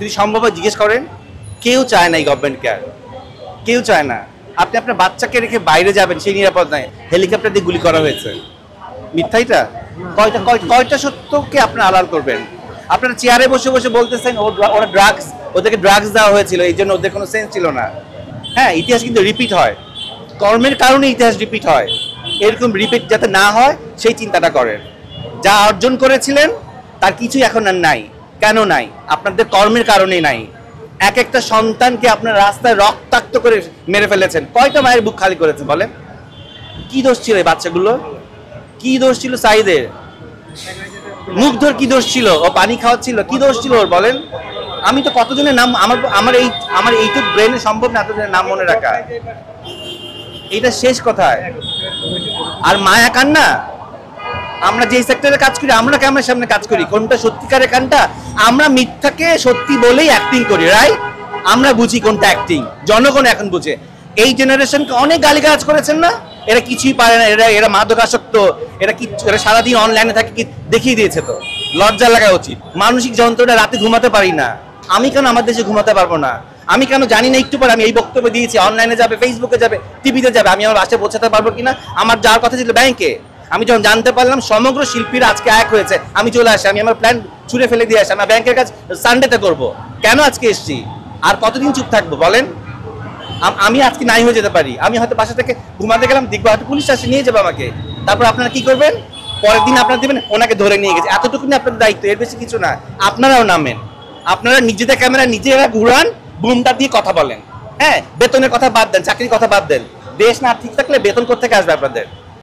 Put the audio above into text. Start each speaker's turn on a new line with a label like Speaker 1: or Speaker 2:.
Speaker 1: যদি সম্ভব হয় জিজ্ঞেস করেন, কেউ চায় না এই গভর্নমেন্ট কেয়ার, কেউ চায় না। আপনি আপনার বাচ্চাকে রেখে বাইরে যাবেন, সেই নিরাপদ নাই। হেলিকপ্টার দিয়ে গুলি করা হয়েছে, মিথ্যাইটা কয়টা সত্যকে আপনারা আড়াল করবেন? আপনারা চেয়ারে বসে বসে বলতেছেন ওরা ড্রাগস, ওদেরকে ড্রাগস দেওয়া হয়েছিল, এই জন্য ওদের কোনো সেন্স ছিল না। হ্যাঁ, ইতিহাস কিন্তু রিপিট হয়, কর্মের কারণে ইতিহাস রিপিট হয়। এরকম রিপিট যাতে না হয় সেই চিন্তাটা করেন। যা অর্জন করেছিলেন তার কিছুই এখন আর নাই। কেন নাই? আপনাদের কর্মের কারণেই নাই। এক একটা সন্তানকে আপনার রাস্তায় রক্তাক্ত করে মেরে ফেলেছেন। কয়টা মায়ের বুক খালি করেছে বলেন? কি দোষ ছিল এই বাচ্চাগুলো? কি দোষ ছিল সাইদের? মুগ্ধর কি দোষ ছিল? ও পানি খাওয়াচ্ছিল, কি দোষ ছিল ওর বলেন? আমি তো কতজনের নাম আমার এইটুক ব্রেনে সম্ভব না এতজনের নাম মনে রাখা। এইটা শেষ কথায়। আর মায়া কান্না, আমরা যে সেক্টরে কাজ করি, আমরা ক্যামেরার সামনে কাজ করি, কোনটা সত্যিকারের কান্না? আমরা মিথ্যাকে সত্যি বলেই অ্যাক্টিং করি, রাইট? আমরা বুঝি কোনটা অ্যাক্টিং, জনগণ এখন বুঝে। এই জেনারেশনকে অনেক গালিগালাজ করেছেন না, এরা কিছুই পারে না, এরা মাদকাসক্ত, এরা সারাদিন অনলাইনে থাকে, কি দেখিয়ে দিয়েছে তো। লজ্জা লাগা উচিত। মানসিক যন্ত্রণা, রাতে ঘুমাতে পারি না। আমি কেন আমার দেশে ঘুমাতে পারবো না? আমি কেন জানি না একটু পরে আমি এই বক্তব্য দিয়েছি, অনলাইনে যাবে, ফেসবুকে যাবে, টিভিতে যাবে, আমি আমার বাসায় পৌঁছাতে পারবো কিনা? আমার যাওয়ার কথা ছিল ব্যাংকে। আমি যখন জানতে পারলাম সমগ্র শিল্পীরা আজকে এক হয়েছে, আমি চলে আসি, আমি আমার প্ল্যান ছুঁড়ে ফেলে দিয়ে আসি, আমি ব্যাংকের কাজ সানডেতে করবো। কেন আজকে এসছি? আর কতদিন চুপ থাকবো বলেন? আমি আজকে নাই হয়ে যেতে পারি। আমি হয়তো বাসা থেকে ঘুমাতে গেলাম, দেখবো হয়তো পুলিশ আসে, নিয়ে যাবে আমাকে। তারপর আপনারা কি করবেন? পরের দিন আপনারা দেবেন ওনাকে ধরে নিয়ে গেছে। এতটুকুনি আপনাদের দায়িত্ব, এর বেশি কিছু না। আপনারাও নামেন, আপনারা নিজেদের ক্যামেরা নিজেরা ঘুরান, বুমটা দিয়ে কথা বলেন। হ্যাঁ, বেতনের কথা বাদ দেন, চাকরির কথা বাদ দেন। দেশ না ঠিক থাকলে বেতন কোত্থেকে আসবে আপনাদের?